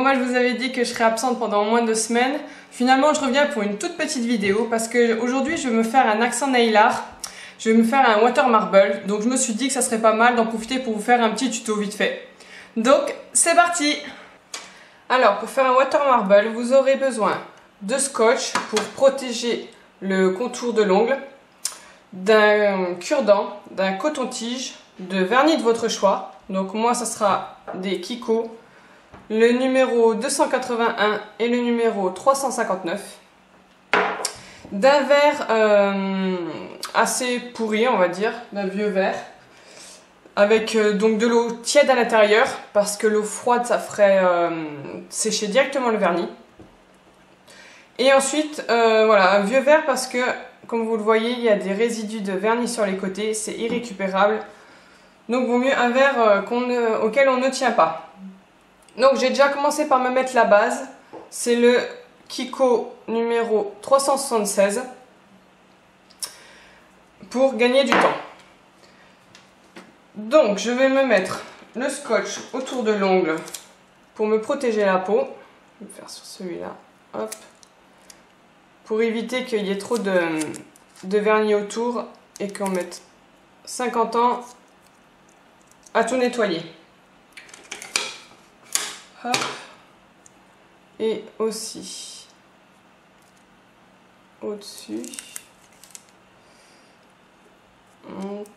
moi je vous avais dit que je serais absente pendant moins de 2 semaines. Finalement je reviens pour une toute petite vidéo parce que aujourd'hui je vais me faire un accent nail art. Je vais me faire un water marble. Donc je me suis dit que ça serait pas mal d'en profiter pour vous faire un petit tuto vite fait. Donc c'est parti! Alors pour faire un water marble, vous aurez besoin de scotch pour protéger le contour de l'ongle, d'un cure-dent, d'un coton-tige, de vernis de votre choix. Donc moi ça sera des Kiko, le numéro 281 et le numéro 359. D'un verre assez pourri, on va dire, d'un vieux verre, avec donc de l'eau tiède à l'intérieur, parce que l'eau froide ça ferait sécher directement le vernis. Et ensuite, voilà, un vieux verre parce que, comme vous le voyez, il y a des résidus de vernis sur les côtés, c'est irrécupérable. Donc vaut mieux un verre auquel on ne tient pas. Donc j'ai déjà commencé par me mettre la base. C'est le Kiko numéro 376 pour gagner du temps. Donc je vais me mettre le scotch autour de l'ongle pour me protéger la peau. Je vais faire sur celui-là. Hop. Pour éviter qu'il y ait trop de vernis autour et qu'on mette 50 ans à tout nettoyer. Hop. Et aussi au-dessus. Donc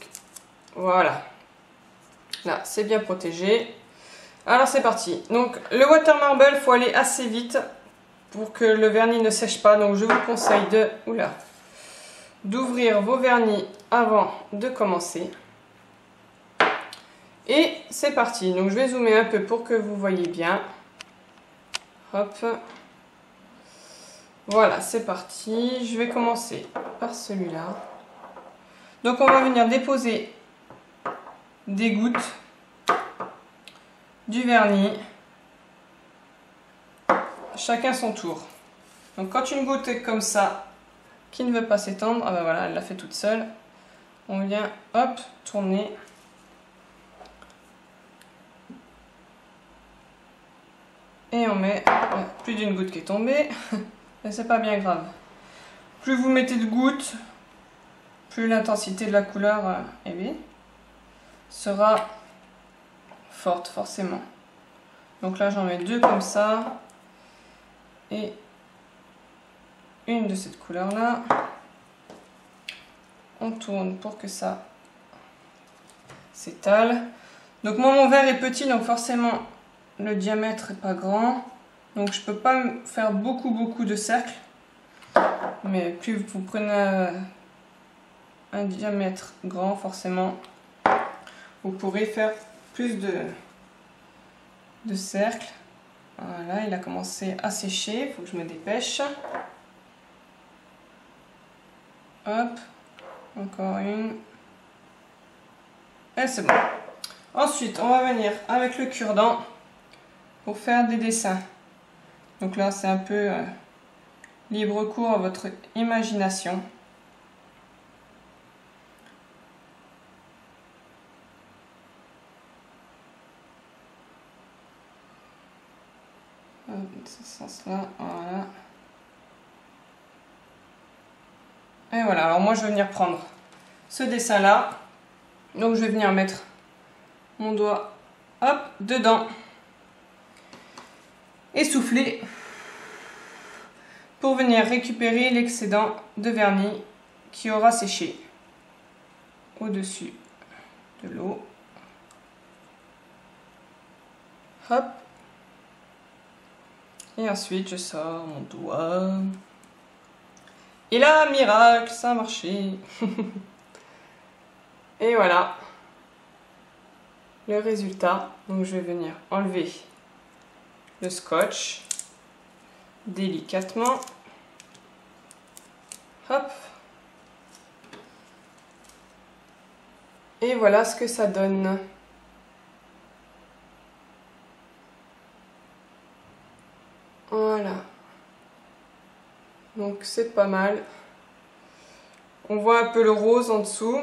voilà. Là, c'est bien protégé. Alors c'est parti. Donc le water marble, il faut aller assez vite pour que le vernis ne sèche pas. Donc je vous conseille d'ouvrir vos vernis avant de commencer. Et c'est parti. Donc je vais zoomer un peu pour que vous voyez bien. Hop. Voilà, c'est parti. Je vais commencer par celui-là. Donc on va venir déposer des gouttes, du vernis, chacun son tour. Donc quand une goutte est comme ça, qui ne veut pas s'étendre, ah ben voilà, elle l'a fait toute seule. On vient, hop, tourner. Et on met plus d'une goutte qui est tombée, mais c'est pas bien grave. Plus vous mettez de gouttes, plus l'intensité de la couleur sera forte forcément. Donc là j'en mets 2 comme ça et une de cette couleur là. On tourne pour que ça s'étale. Donc moi mon verre est petit, donc forcément le diamètre est pas grand, donc je peux pas faire beaucoup de cercles, mais plus vous prenez un diamètre grand, forcément vous pourrez faire plus de cercles. Voilà, il a commencé à sécher, il faut que je me dépêche. Hop, encore une, et c'est bon. Ensuite on va venir avec le cure-dent pour faire des dessins. Donc là c'est un peu libre cours à votre imagination. Dans ce sens là, voilà. Et voilà, alors moi je vais venir prendre ce dessin là. Donc je vais venir mettre mon doigt, hop, dedans. Et souffler pour venir récupérer l'excédent de vernis qui aura séché au-dessus de l'eau. Hop. Et ensuite je sors mon doigt. Et là, miracle, ça a marché. Et voilà le résultat. Donc je vais venir enlever le scotch délicatement. Hop. Et voilà ce que ça donne. Voilà. Donc c'est pas mal. On voit un peu le rose en dessous.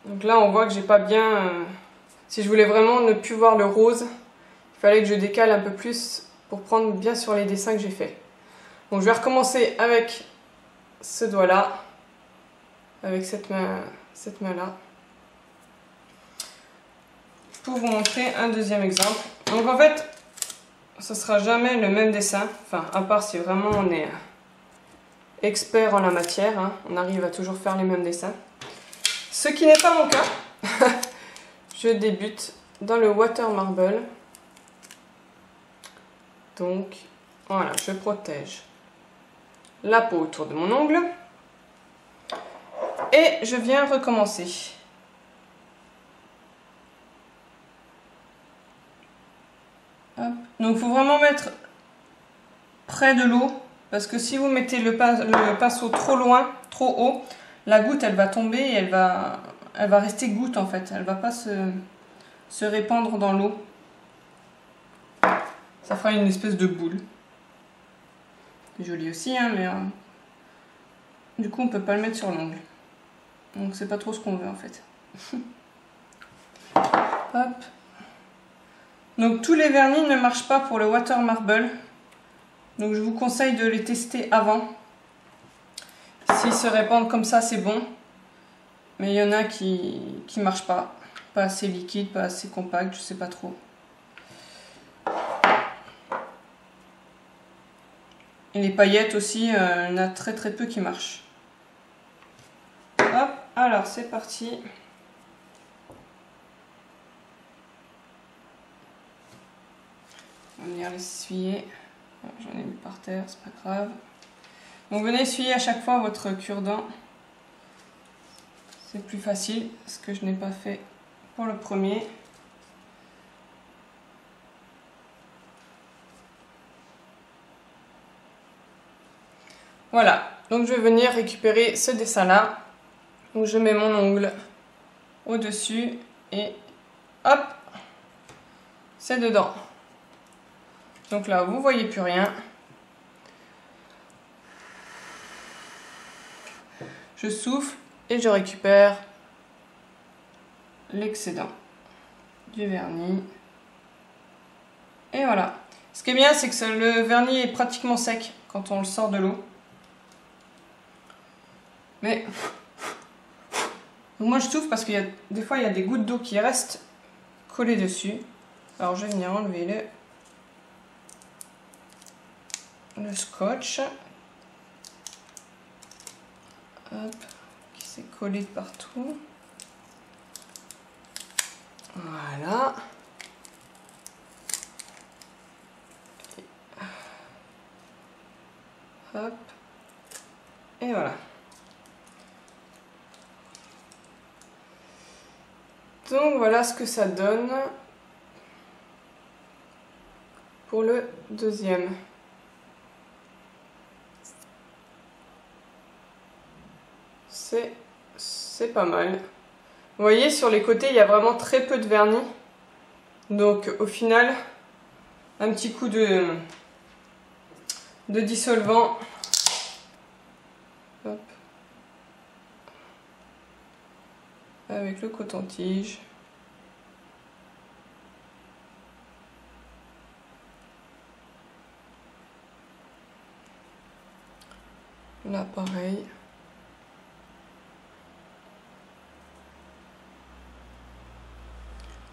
Donc là on voit que j'ai pas bien... si je voulais vraiment ne plus voir le rose, Il fallait que je décale un peu plus pour prendre bien sur les dessins que j'ai fait. Donc je vais recommencer avec ce doigt-là, avec cette main-là, pour vous montrer un deuxième exemple. Donc en fait, ce sera jamais le même dessin, enfin à part si vraiment on est expert en la matière, hein, on arrive à toujours faire les mêmes dessins. Ce qui n'est pas mon cas. Je débute dans le water marble. Donc voilà, je protège la peau autour de mon ongle. Et je viens recommencer. Hop. Donc il faut vraiment mettre près de l'eau. Parce que si vous mettez le pinceau trop loin, trop haut, la goutte elle va tomber et elle va rester goutte en fait. Elle va pas se répandre dans l'eau. Ça fera une espèce de boule. C'est joli aussi, hein, mais du coup on peut pas le mettre sur l'ongle. Donc c'est pas trop ce qu'on veut en fait. Hop. Donc tous les vernis ne marchent pas pour le water marble. Donc je vous conseille de les tester avant. S'ils se répandent comme ça, c'est bon. Mais il y en a qui marchent pas. Pas assez liquide, pas assez compact, je sais pas trop. Et les paillettes aussi, il y en a très peu qui marchent. Hop, alors c'est parti. On va venir l'essuyer. J'en ai mis par terre, c'est pas grave. Donc venez essuyer à chaque fois votre cure-dent. C'est plus facile, ce que je n'ai pas fait pour le premier. Voilà, donc je vais venir récupérer ce dessin-là. Donc je mets mon ongle au-dessus et hop, c'est dedans. Donc là, vous voyez plus rien. Je souffle et je récupère l'excédent du vernis. Et voilà. Ce qui est bien, c'est que le vernis est pratiquement sec quand on le sort de l'eau. Mais moi je souffle parce qu'il y a des fois il y a des gouttes d'eau qui restent collées dessus. Alors je vais venir enlever le scotch. Hop, qui s'est collé de partout. Voilà. Hop. Et voilà. Donc voilà ce que ça donne pour le deuxième. C'est pas mal. Vous voyez, sur les côtés, il y a vraiment très peu de vernis. Donc au final, un petit coup de dissolvant. Hop. Avec le coton-tige. Là, pareil.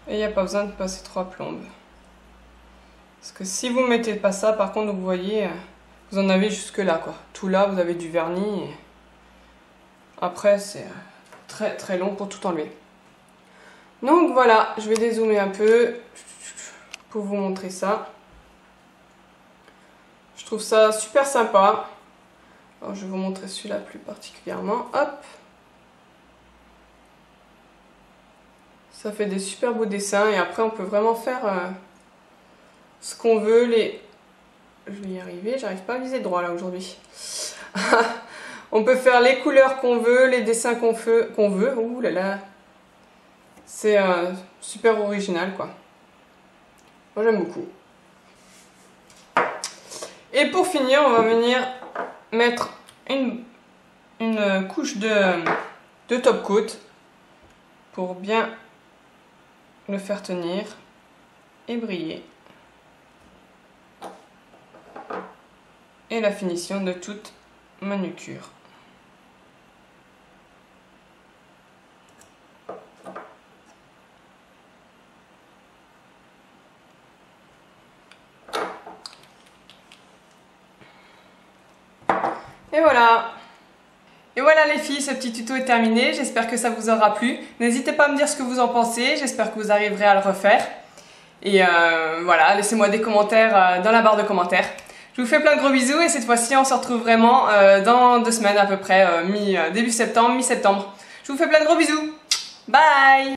Et il n'y a pas besoin de passer 3 plombes. Parce que si vous ne mettez pas ça, par contre, vous voyez, vous en avez jusque là, quoi. Tout là, vous avez du vernis. Et après, c'est très long pour tout enlever. Donc voilà, je vais dézoomer un peu pour vous montrer ça. Je trouve ça super sympa. Alors, je vais vous montrer celui-là plus particulièrement. Hop. Ça fait des super beaux dessins et après on peut vraiment faire ce qu'on veut. Je vais y arriver, j'arrive pas à viser droit là aujourd'hui. On peut faire les couleurs qu'on veut, les dessins qu'on veut. Ouh là là. C'est super original quoi. Moi j'aime beaucoup. Et pour finir, on va venir mettre une couche de top coat pour bien le faire tenir et briller. et la finition de toute manucure. Et voilà! Et voilà les filles, ce petit tuto est terminé, j'espère que ça vous aura plu. N'hésitez pas à me dire ce que vous en pensez, j'espère que vous arriverez à le refaire. Et voilà, laissez-moi des commentaires dans la barre de commentaires. Je vous fais plein de gros bisous et cette fois-ci on se retrouve vraiment dans 2 semaines à peu près, début septembre, mi-septembre. Je vous fais plein de gros bisous. Bye!